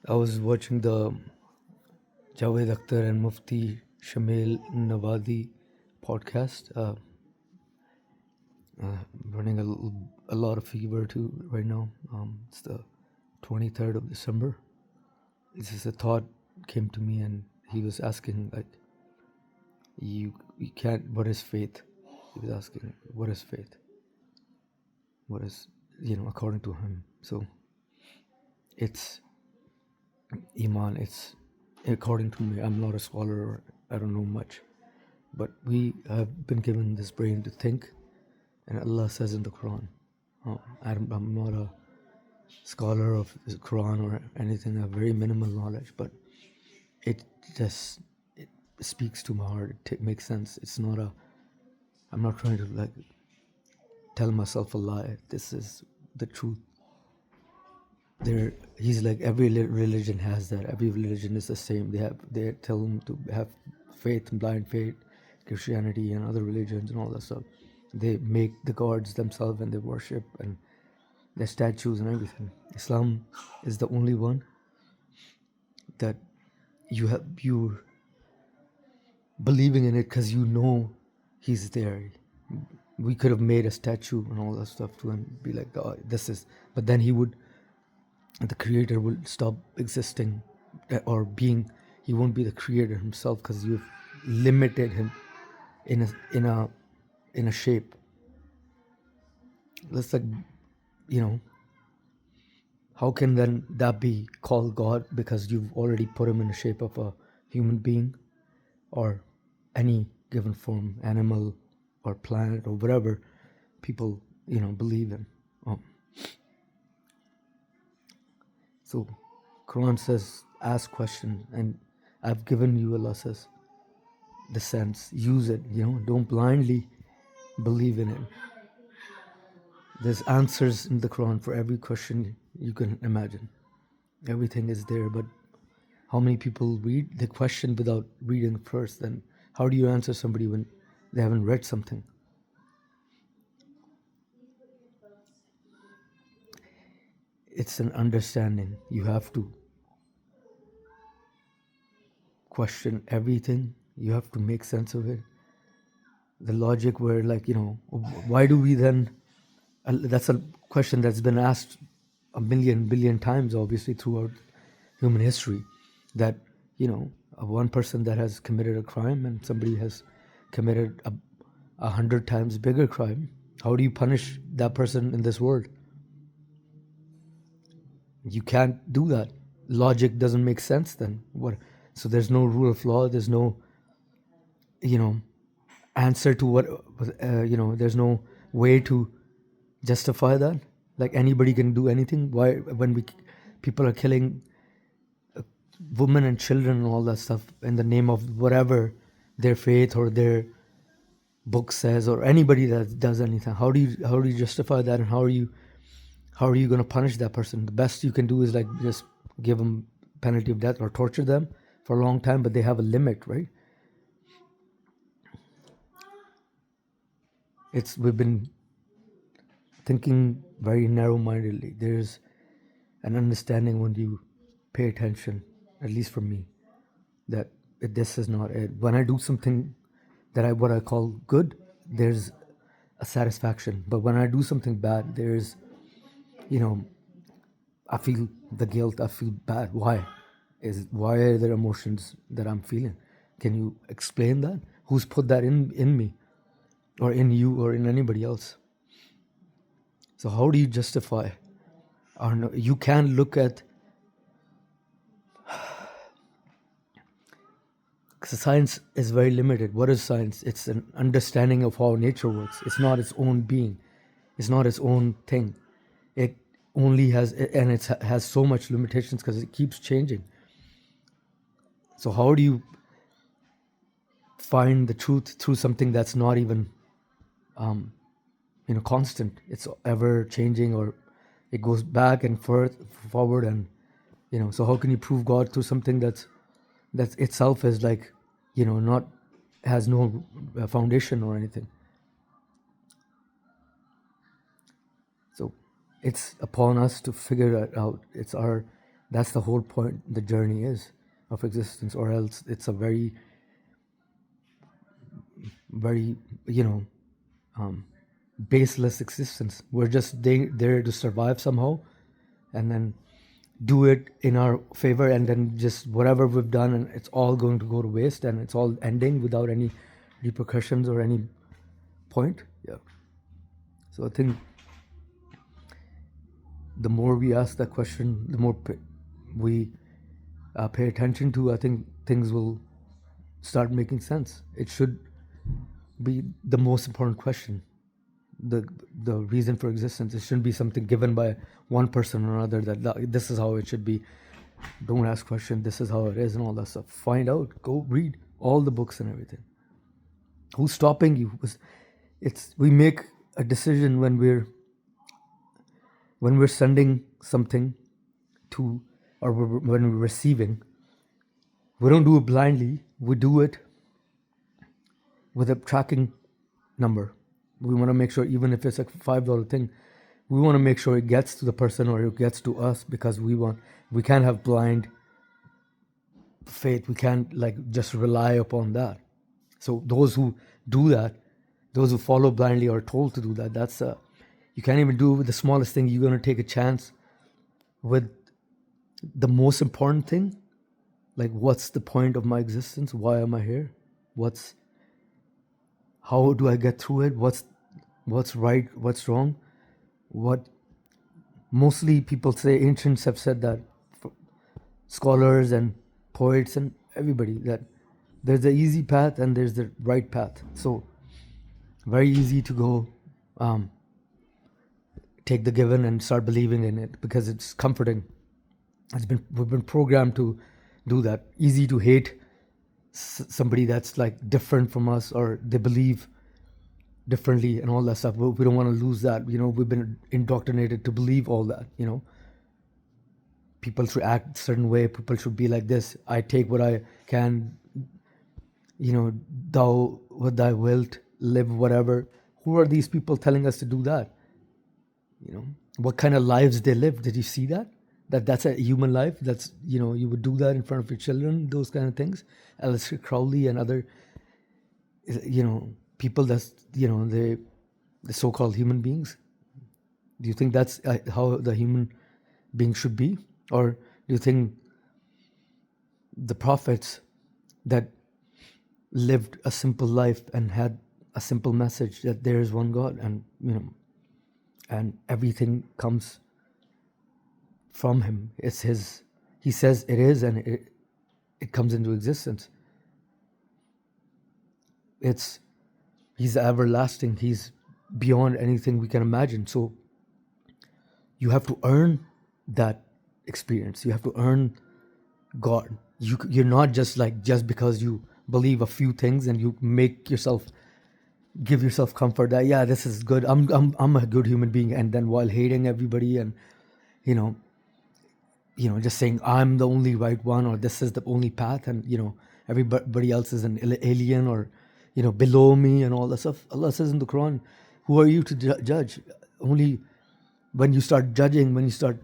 I was watching the Javed Akhtar and Mufti Shamil Nawadi podcast. Running a lot of fever too right now. It's the 23rd of December. This is a thought came to me, and he was asking like, you can't. What is faith? He was asking, what is faith? What is according to him? So it's Iman. It's according to me. I'm not a scholar. Or I don't know much. But we have been given this brain to think, and Allah says in the Quran, I'm not a scholar of the Quran or anything, I have very minimal knowledge, but it speaks to my heart, it makes sense. I'm not trying to like tell myself a lie, this is the truth. He's like, every religion has that, every religion is the same. They tell them to have faith and blind faith. Christianity and other religions and all that stuff, they make the gods themselves and they worship and their statues and everything. Islam is the only one that you believing in it because he's there. We could have made a statue and all that stuff to him, be like, oh, this is, but then the creator would stop existing or being. He won't be the creator himself because you've limited him in a shape. That's like, how can then that be called God? Because you've already put him in the shape of a human being or any given form, animal or planet or whatever people believe in. So Quran says, ask questions, and I've given you, Allah says, the sense, use it, don't blindly believe in it. There's answers in the Quran for every question you can imagine. Everything is there, but how many people read the question without reading first? Then how do you answer somebody when they haven't read something? It's an understanding. You have to question everything. You have to make sense of it. The logic where why do we then, that's a question that's been asked a billion times, obviously, throughout human history, that one person that has committed a crime and somebody has committed 100 times bigger crime, how do you punish that person in this world? You can't do that. Logic doesn't make sense then. What? So there's no rule of law, there's no answer to what there's no way to justify that. Like anybody can do anything. Why, when people are killing women and children and all that stuff in the name of whatever their faith or their book says, or anybody that does anything, how do you justify that, and how are you going to punish that person? The best you can do is like just give them penalty of death or torture them for a long time, but they have a limit, right? We've been thinking very narrow-mindedly. There's an understanding when you pay attention, at least for me, that this is not it. When I do something that what I call good, there's a satisfaction. But when I do something bad, there's, I feel the guilt, I feel bad. Why are there emotions that I'm feeling? Can you explain that? Who's put that in me or in you or in anybody else? So how do you justify? Or no, you can look at, science is very limited. What is science? It's an understanding of how nature works. It's not its own being. It's not its own thing. It only has, and it has so much limitations because it keeps changing. So how do you find the truth through something that's not even constant? It's ever changing, or it goes back and forward, and so how can you prove God through something that's itself is like not, has no foundation or anything? So it's upon us to figure that out. It's our That's the whole point. The journey is of existence, or else it's a very, very, baseless existence. We're just there to survive somehow, and then do it in our favor, and then just whatever we've done, and it's all going to go to waste, and it's all ending without any repercussions or any point. Yeah. So I think the more we ask that question, the more we pay attention to, I think things will start making sense. It should be the most important question. The reason for existence. It shouldn't be something given by one person or another that this is how it should be. Don't ask questions. This is how it is, and all that stuff. Find out. Go read all the books and everything. Who's stopping you? We make a decision when we're sending something to, or when we're receiving. We don't do it blindly. We do it with a tracking number. We want to make sure, even if it's a $5 thing, we want to make sure it gets to the person or it gets to us, because we can't have blind faith. We can't just rely upon that. So those who do that, those who follow blindly or are told to do that, you can't even do it with the smallest thing. You're going to take a chance with the most important thing. Like, what's the point of my existence? Why am I here? How do I get through it? What's right? What's wrong? Mostly people say, ancients have said that, scholars and poets and everybody, that there's the easy path and there's the right path. So very easy to go take the given and start believing in it because it's comforting. We've been programmed to do that. Easy to hate somebody that's different from us, or they believe differently and all that stuff. We don't want to lose that. We've been indoctrinated to believe all that. People should act a certain way. People should be like this. I take what I can. Thou what thou wilt, live whatever. Who are these people telling us to do that? What kind of lives they live? Did you see that? That's a human life. That's, you would do that in front of your children, those kind of things. Aleister Crowley and other, people that's, the so-called human beings. Do you think that's how the human being should be? Or do you think the prophets that lived a simple life and had a simple message that there is one God, and, and everything comes from him. It's his. He says it is, and it comes into existence. He's everlasting. He's beyond anything we can imagine. So you have to earn that experience. You have to earn God. You're not just because you believe a few things and you give yourself comfort that, yeah, this is good. I'm a good human being, and then while hating everybody and just saying I'm the only right one, or this is the only path, and everybody else is an alien, or below me and all that stuff. Allah says in the Quran, who are you to judge? Only when you start judging, when you start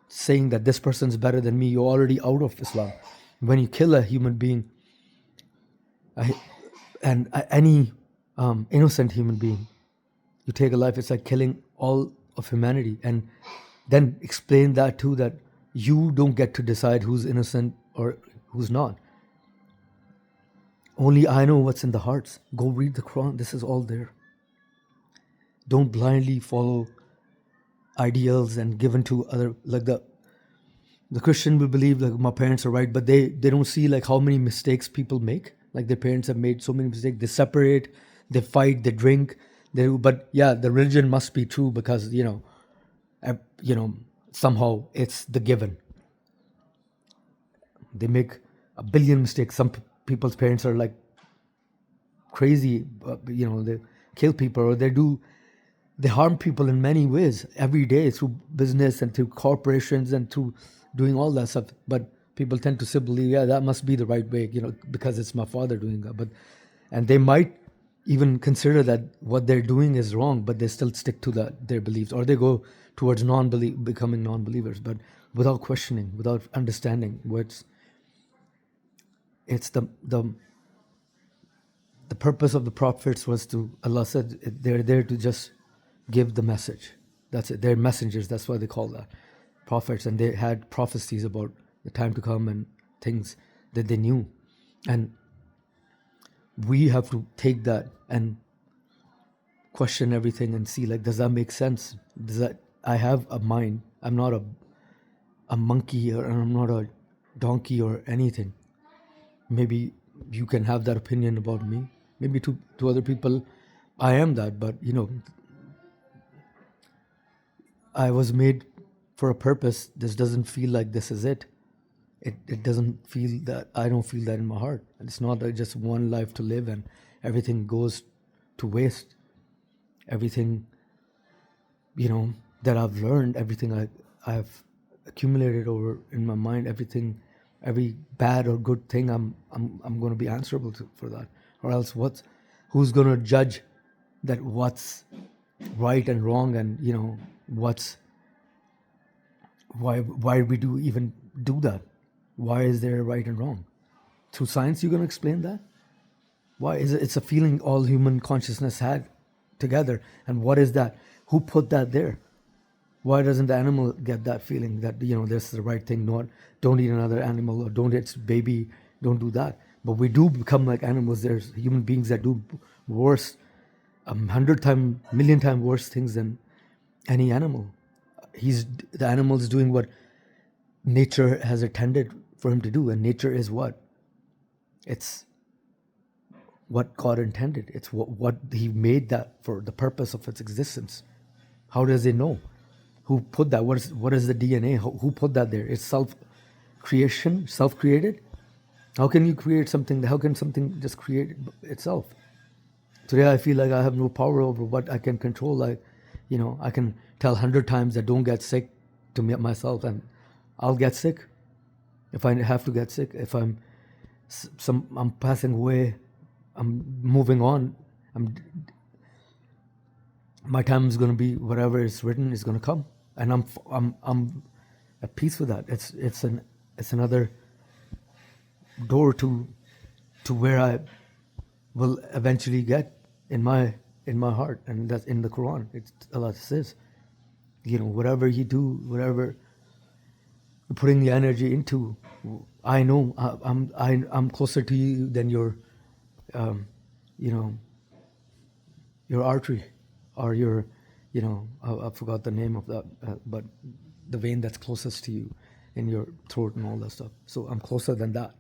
saying that this person's better than me, you're already out of Islam. When you kill a human being, and any innocent human being, you take a life, it's like killing all of humanity. And then explain that too, that you don't get to decide who's innocent or who's not. Only I know what's in the hearts. Go read the Quran. This is all there. Don't blindly follow ideals and given to other, the Christian will believe my parents are right, but they don't see how many mistakes people make. Their parents have made so many mistakes. They separate, they fight, they drink. But yeah, the religion must be true because somehow it's the given. They make a billion mistakes. Some people's parents are crazy. They kill people, or they harm people in many ways every day through business and through corporations and through doing all that stuff. But people tend to still believe, yeah, that must be the right way, because it's my father doing that. And they might even consider that what they're doing is wrong, but they still stick to their beliefs, or they go towards becoming non-believers. But without questioning, without understanding. It's the purpose of the prophets was to, Allah said they're there to just give the message. That's it. They're messengers. That's why they call that prophets. And they had prophecies about the time to come and things that they knew. And we have to take that and question everything and see, like, does that make sense? Does that, I have a mind. I'm not a monkey, or I'm not a donkey or anything. Maybe you can have that opinion about me. Maybe to other people, I am that. But, I was made for a purpose. This doesn't feel like this is it. It doesn't feel that. I don't feel that in my heart. And it's not like just one life to live and everything goes to waste. Everything, that I've learned, everything I've accumulated over in my mind, every bad or good thing, I'm going to be answerable for that. Or else who's going to judge that what's right and wrong, and why we even do that? Why is there right and wrong? Through science you're going to explain that? Why is it? It's a feeling all human consciousness had together. And what is that? Who put that there? Why doesn't the animal get that feeling that this is the right thing? Not, don't eat another animal, or don't eat its baby, don't do that. But we do become like animals. There's human beings that do worse, 100 times, million times worse things than any animal. The animal is doing what nature has intended for him to do, and nature is what? It's what God intended. It's what He made that for, the purpose of its existence. How does it know? Who put that? What is the DNA? Who put that there? It's self-creation, self-created. How can you create something? How can something just create itself? Today I feel like I have no power over what I can control. Like, I can tell 100 times that don't get sick to myself, and I'll get sick if I have to get sick. If I'm passing away, I'm moving on. My time is going to be whatever is written is going to come, and I'm at peace with that. It's another door to where I will eventually get in my heart, and that's in the Quran. Allah says, whatever you do, whatever you're putting the energy into, I know I'm closer to you than your artery, or your I forgot the name of that, but the vein that's closest to you in your throat and all that stuff. So I'm closer than that.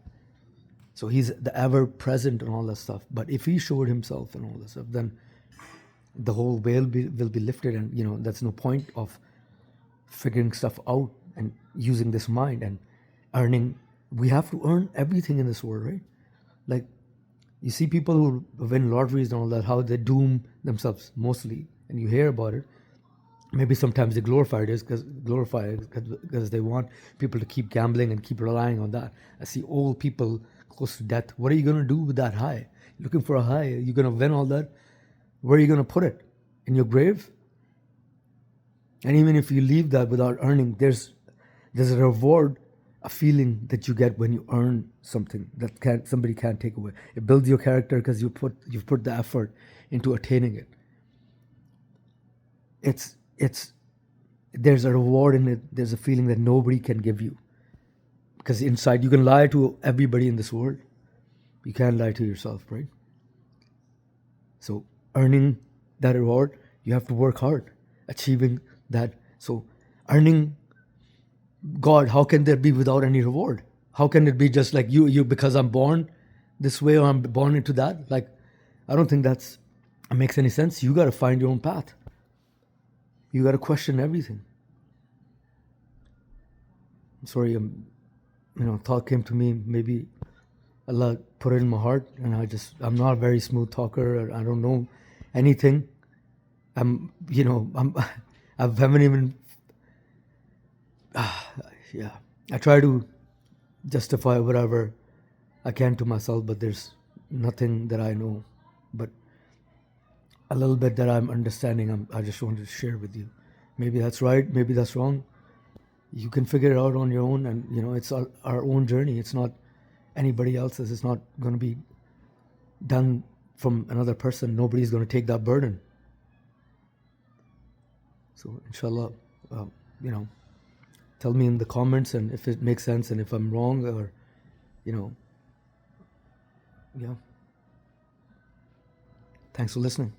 So He's the ever present and all that stuff. But if He showed Himself and all that stuff, then the whole veil will be lifted, and that's no point of figuring stuff out and using this mind and earning. We have to earn everything in this world, right? Like, you see people who win lotteries and all that, how they doom themselves mostly, and you hear about it. Maybe sometimes they glorify it because they want people to keep gambling and keep relying on that. I see old people close to death. What are you going to do with that high? You're looking for a high. You're going to win all that. Where are you going to put it? In your grave? And even if you leave that without earning, there's a reward, a feeling that you get when you earn something that somebody can't take away. It builds your character because you've put the effort into attaining it. There's a reward in it. There's a feeling that nobody can give you. Because inside, you can lie to everybody in this world. You can't lie to yourself, right? So earning that reward, you have to work hard, achieving that. So earning God, how can there be without any reward? How can it be just like you because I'm born this way, or I'm born into that? Like, I don't think that makes any sense. You got to find your own path. You got to question everything. I'm sorry, thought came to me. Maybe Allah put it in my heart, and I'm not a very smooth talker. Or I don't know anything. I haven't even. Yeah, I try to justify whatever I can to myself, but there's nothing that I know. But a little bit that I'm understanding, I just wanted to share with you. Maybe that's right, maybe that's wrong. You can figure it out on your own, and it's our own journey. It's not anybody else's. It's not going to be done from another person. Nobody's going to take that burden. So inshallah, you know, tell me in the comments, and if it makes sense, and if I'm wrong, or you know, yeah. Thanks for listening.